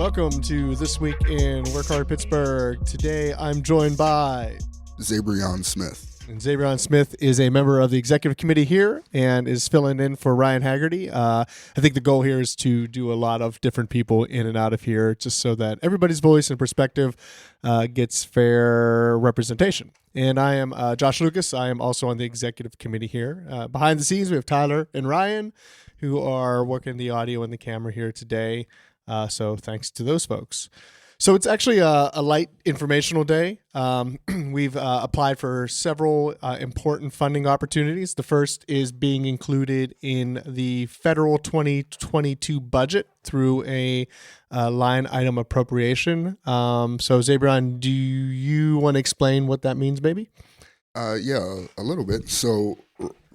Welcome to This Week in Work Hard Pittsburgh. Today I'm joined by Zabrion Smith. And Zabrion Smith is a member of the executive committee here and is filling in for Ryan Haggerty. I think the goal here is to do a lot of different people in and out of here just so that everybody's voice and perspective gets fair representation. And I am Josh Lucas. I am also on the executive committee here. Behind the scenes, we have Tyler and Ryan, who are working the audio and the camera here today. So thanks to those folks. So it's actually a light informational day. We've applied for several important funding opportunities. The first is being included in the federal 2022 budget through a line item appropriation. So Zabrion, do you want to explain what that means, maybe? Yeah, a little bit. So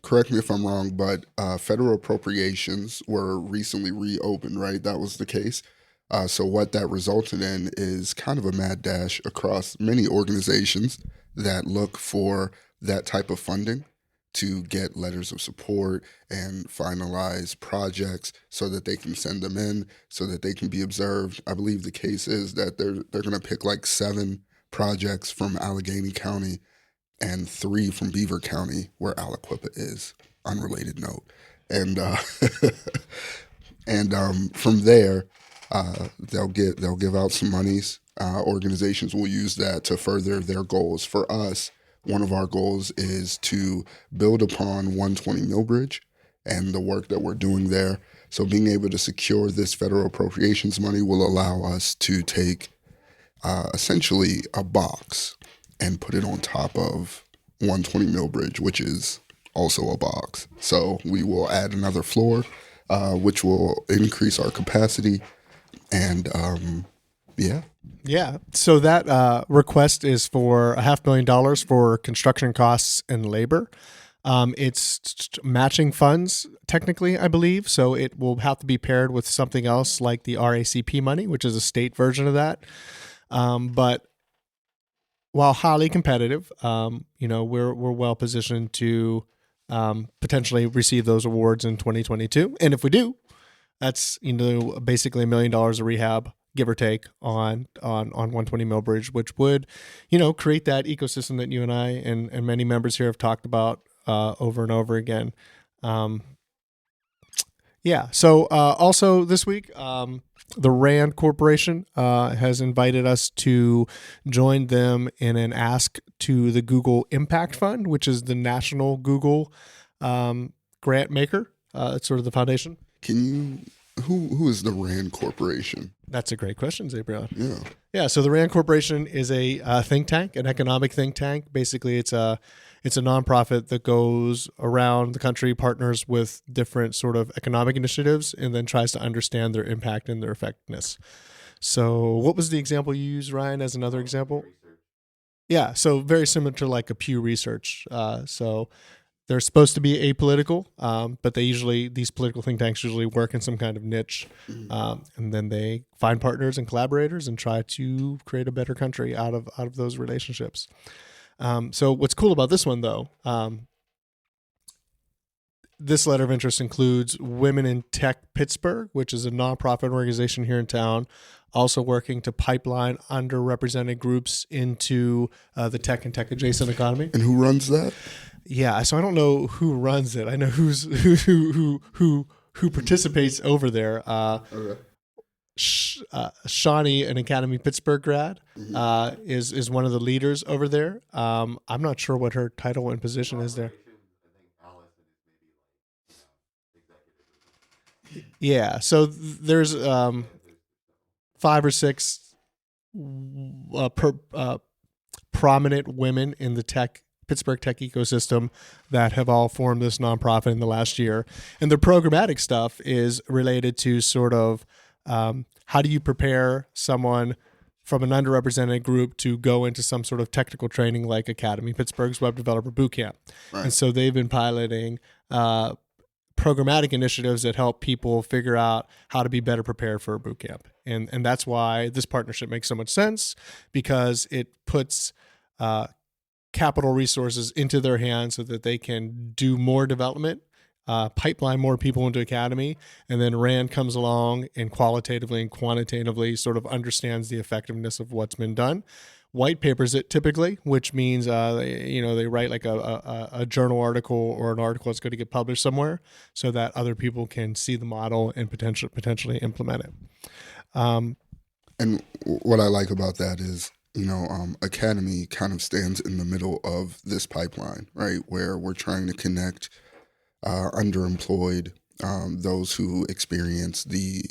correct me if I'm wrong, but federal appropriations were recently reopened, right? That was the case. So what that resulted in is kind of a mad dash across many organizations that look for that type of funding to get letters of support and finalize projects so that they can send them in, so that they can be observed. I believe the case is that they're going to pick like 7 projects from Allegheny County and 3 from Beaver County, where Aliquippa is. Unrelated note. And from there, they'll give out some monies. Organizations will use that to further their goals. For us, one of our goals is to build upon 120 Millbridge and the work that we're doing there. So being able to secure this federal appropriations money will allow us to take essentially a box and put it on top of 120 Millbridge, which is also a box. So we will add another floor, which will increase our capacity. And yeah. So that request is for $500,000 for construction costs and labor. It's matching funds, technically, I believe. So it will have to be paired with something else like the RACP money, which is a state version of that. But while highly competitive, we're well positioned to potentially receive those awards in 2022. And if we do, that's basically $1 million of rehab, give or take, on 120 Millbridge, which would create that ecosystem that you and I and many members here have talked about over and over again. So also this week, the RAND Corporation has invited us to join them in an ask to the Google Impact Fund, which is the national Google grant maker. It's sort of the foundation. Who is the RAND Corporation? That's a great question, Zabrion. Yeah. So the RAND Corporation is a think tank, an economic think tank. Basically, it's a nonprofit that goes around the country, partners with different sort of economic initiatives, and then tries to understand their impact and their effectiveness. So what was the example you used, Ryan, as another example? Yeah, so very similar to like a Pew Research. So they're supposed to be apolitical, but these political think tanks usually work in some kind of niche, and then they find partners and collaborators and try to create a better country out of those relationships. So what's cool about this one, though, this letter of interest includes Women in Tech Pittsburgh, which is a nonprofit organization here in town, also working to pipeline underrepresented groups into the tech and tech adjacent economy. And who runs that? Yeah, so I don't know who runs it. I know who participates over there. Okay. Shawnee, an Academy Pittsburgh grad, is one of the leaders over there. I'm not sure what her title and position is there. Yeah, so there's 5 or 6 prominent women in the Pittsburgh tech ecosystem that have all formed this nonprofit in the last year. And the programmatic stuff is related to sort of how do you prepare someone from an underrepresented group to go into some sort of technical training like Academy Pittsburgh's Web Developer Bootcamp. Right. And so they've been piloting programmatic initiatives that help people figure out how to be better prepared for a bootcamp. And that's why this partnership makes so much sense, because it puts capital resources into their hands so that they can do more development pipeline more people into academy, and then Rand comes along and qualitatively and quantitatively sort of understands the effectiveness of what's been done. White papers it typically, which means they write like a journal article or an article that's going to get published somewhere, so that other people can see the model and potentially implement it. And what I like about that is, Academy kind of stands in the middle of this pipeline, right? Where we're trying to connect underemployed, those who experience the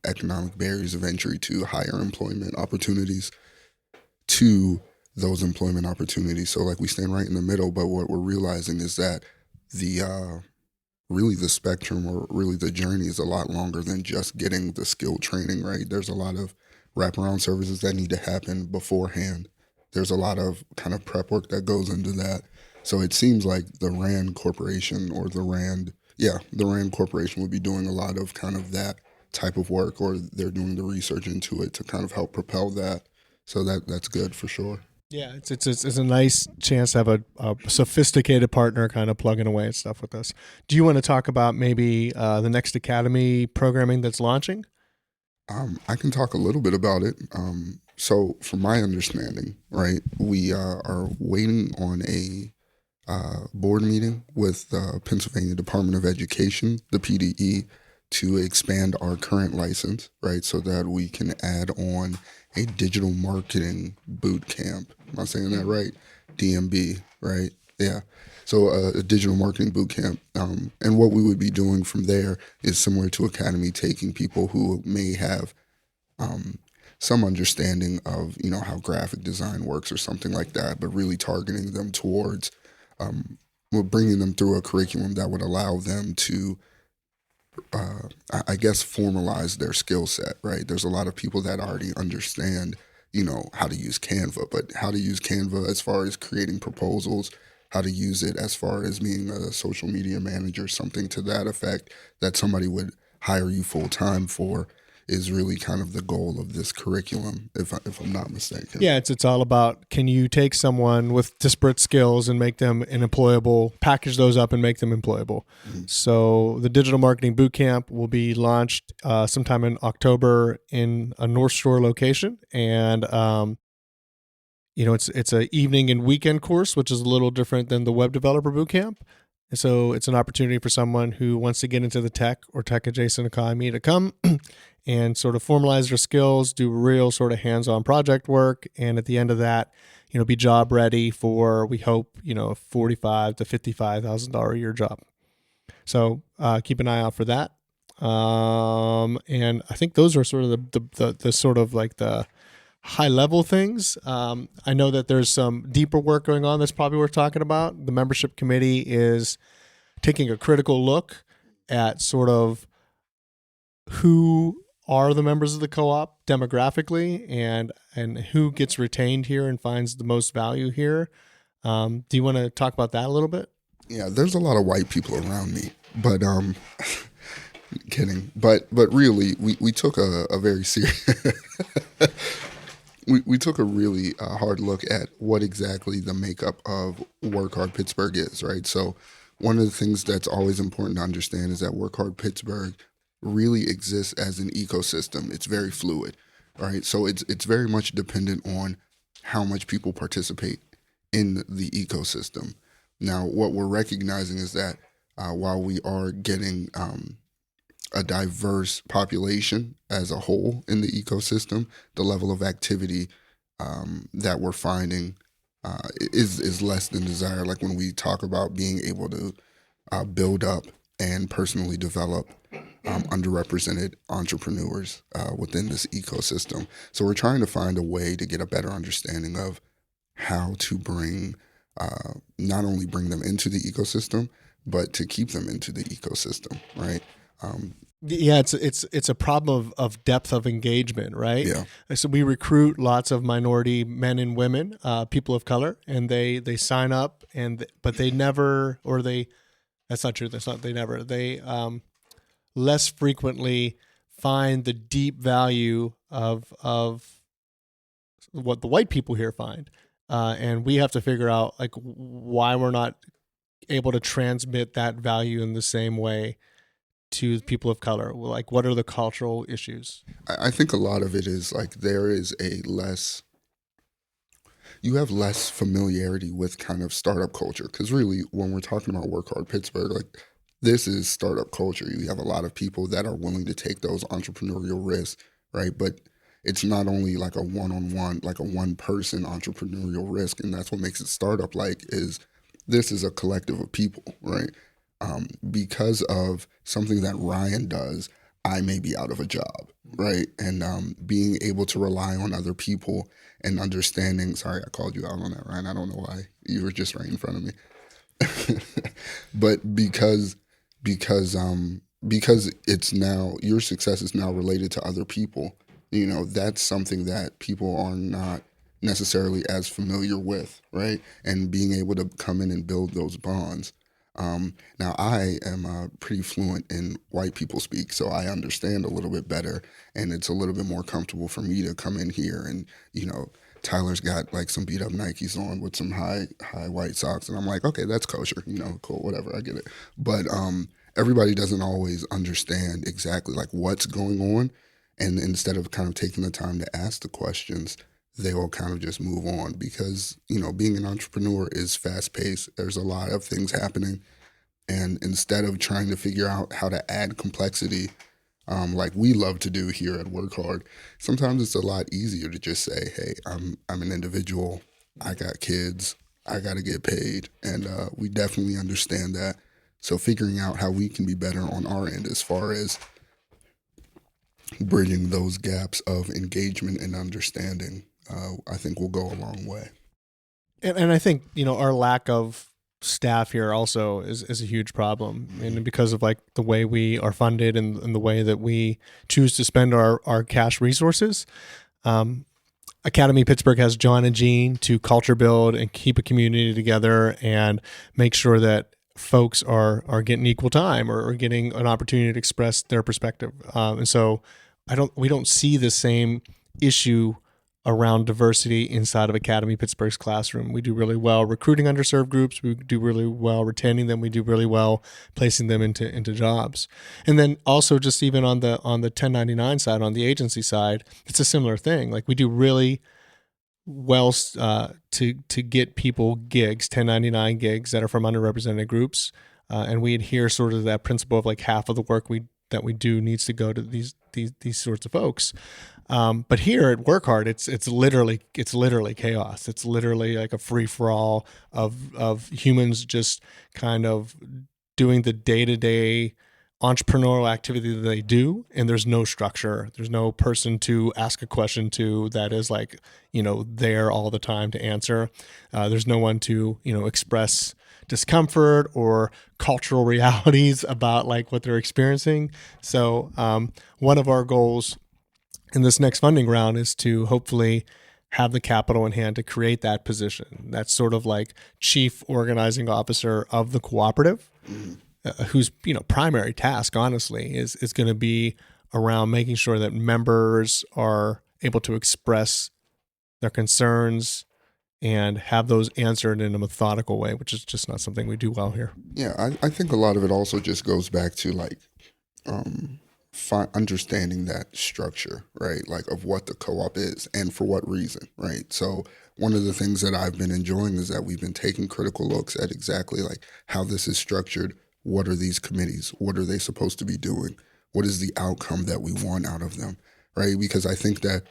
economic barriers of entry to higher employment opportunities, to those employment opportunities. So like we stand right in the middle, but what we're realizing is that the really the spectrum, or really the journey, is a lot longer than just getting the skill training, right? There's a lot of wraparound services that need to happen beforehand. There's a lot of kind of prep work that goes into that. So it seems like the Rand Corporation, or the Rand Corporation would be doing a lot of kind of that type of work, or they're doing the research into it to kind of help propel that. So that's good for sure. Yeah, it's a nice chance to have a sophisticated partner kind of plugging away at stuff with us. Do you want to talk about maybe the next academy programming that's launching? I can talk a little bit about it. So from my understanding, right, we are waiting on a board meeting with the Pennsylvania Department of Education, the PDE, to expand our current license, right, so that we can add on a digital marketing boot camp. Am I saying that right? DMB, right? Yeah. So a digital marketing boot camp. And what we would be doing from there is similar to Academy, taking people who may have some understanding of, how graphic design works or something like that, but really targeting them towards, we're bringing them through a curriculum that would allow them to formalize their skill set, right? There's a lot of people that already understand, how to use Canva, but how to use Canva as far as creating proposals, how to use it as far as being a social media manager, something to that effect that somebody would hire you full time for, is really kind of the goal of this curriculum, if I'm not mistaken. Yeah, it's all about, can you take someone with disparate skills and make them employable, package those up and make them employable. Mm-hmm. So the digital marketing bootcamp will be launched sometime in October in a North Shore location, and it's an evening and weekend course, which is a little different than the web developer bootcamp. And so it's an opportunity for someone who wants to get into the tech or tech adjacent economy to come and sort of formalize their skills, do real sort of hands-on project work, and at the end of that, be job ready for, we hope, $45,000 to $55,000 a year job. So keep an eye out for that. And I think those are sort of the sort of like the high-level things. I know that there's some deeper work going on that's probably worth talking about. The membership committee is taking a critical look at sort of who are the members of the co-op demographically, and who gets retained here and finds the most value here. Do you want to talk about that a little bit? Yeah, there's a lot of white people around me, but kidding. But really, we took a very serious we took a really hard look at what exactly the makeup of Work Hard Pittsburgh is, right? So one of the things that's always important to understand is that Work Hard Pittsburgh really exists as an ecosystem. It's very fluid, right? So it's very much dependent on how much people participate in the ecosystem. Now, what we're recognizing is that while we are getting a diverse population as a whole in the ecosystem, the level of activity that we're finding is less than desired. Like when we talk about being able to build up and personally develop underrepresented entrepreneurs within this ecosystem. So we're trying to find a way to get a better understanding of how to bring, not only bring them into the ecosystem, but to keep them into the ecosystem, right? Yeah, it's a problem of depth of engagement, right? Yeah. So we recruit lots of minority men and women, people of color, and they sign up, but they never, or they, that's not true. That's not, they never, they less frequently find the deep value of what the white people here find. And we have to figure out like why we're not able to transmit that value in the same way to people of color? Like, what are the cultural issues? I think a lot of it is like you have less familiarity with kind of startup culture. Because really, when we're talking about Work Hard Pittsburgh, like this is startup culture. You have a lot of people that are willing to take those entrepreneurial risks, right? But it's not only like a one-on-one, like a one-person entrepreneurial risk, and that's what makes it startup like is this is a collective of people, right? Because of something that Ryan does, I may be out of a job, right? And being able to rely on other people and understanding. Sorry, I called you out on that, Ryan. I don't know why. You were just right in front of me. But because it's now your success is now related to other people. That's something that people are not necessarily as familiar with, right? And being able to come in and build those bonds. Now, I am pretty fluent in white people speak, so I understand a little bit better, and it's a little bit more comfortable for me to come in here and, Tyler's got like some beat up Nikes on with some high white socks, and I'm like, okay, that's kosher, cool, whatever, I get it. But everybody doesn't always understand exactly like what's going on, and instead of kind of taking the time to ask the questions, they will kind of just move on because, being an entrepreneur is fast paced. There's a lot of things happening. And instead of trying to figure out how to add complexity, like we love to do here at Work Hard, sometimes it's a lot easier to just say, hey, I'm an individual. I got kids. I got to get paid. And we definitely understand that. So figuring out how we can be better on our end as far as bridging those gaps of engagement and understanding, I think will go a long way. And I think, our lack of staff here also is a huge problem. And because of like the way we are funded and the way that we choose to spend our cash resources, Academy Pittsburgh has John and Jean to culture build and keep a community together and make sure that folks are getting equal time or getting an opportunity to express their perspective. And so we don't see the same issue around diversity inside of Academy Pittsburgh's classroom. We do really well recruiting underserved groups. We do really well retaining them. We do really well placing them into jobs. And then also just even on the 1099 side, on the agency side, it's a similar thing. Like we do really well to get people gigs, 1099 gigs that are from underrepresented groups, and we adhere sort of that principle of like half of the work that we do needs to go to these sorts of folks. But here at Work Hard, it's literally chaos. It's literally like a free for all of humans just kind of doing the day-to-day entrepreneurial activity that they do, and there's no structure. There's no person to ask a question to that is like, there all the time to answer. There's no one to, express discomfort or cultural realities about like what they're experiencing. So one of our goals in this next funding round is to hopefully have the capital in hand to create that position. That's sort of like chief organizing officer of the cooperative, whose primary task, honestly, is going to be around making sure that members are able to express their concerns and have those answered in a methodical way, which is just not something we do well here. Yeah, I think a lot of it also just goes back to like understanding that structure, right? Like of what the co-op is and for what reason, right? So one of the things that I've been enjoying is that we've been taking critical looks at exactly like how this is structured. What are these committees? What are they supposed to be doing? What is the outcome that we want out of them, right? Because I think that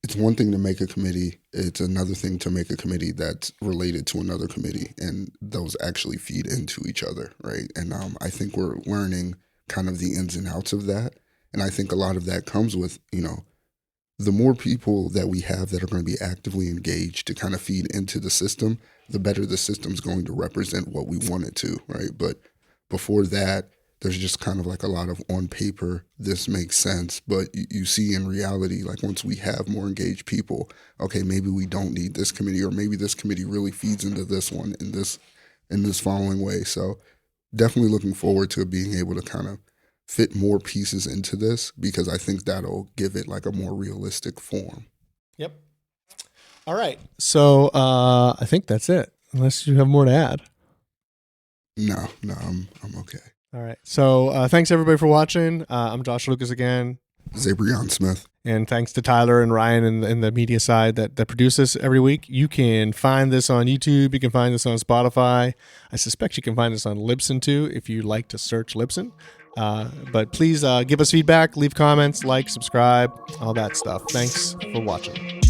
it's one thing to make a committee. It's another thing to make a committee that's related to another committee, and those actually feed into each other, right? And I think we're learning kind of the ins and outs of that. And I think a lot of that comes with, the more people that we have that are going to be actively engaged to kind of feed into the system, the better the system's going to represent what we want it to, right? But before that, there's just kind of like a lot of on paper, this makes sense. But you see in reality, like once we have more engaged people, okay, maybe we don't need this committee, or maybe this committee really feeds into this one in this following way. So definitely looking forward to being able to kind of fit more pieces into this, because I think that'll give it like a more realistic form. Yep. All right. So I think that's it, unless you have more to add. No, I'm okay. All right. So thanks everybody for watching. I'm Josh Lucas again. Zabrion Smith. And thanks to Tyler and Ryan in the media side that produce this every week. You can find this on YouTube. You can find this on Spotify. I suspect you can find this on Libsyn too if you like to search Libsyn. But please give us feedback, leave comments, like, subscribe, all that stuff. Thanks for watching.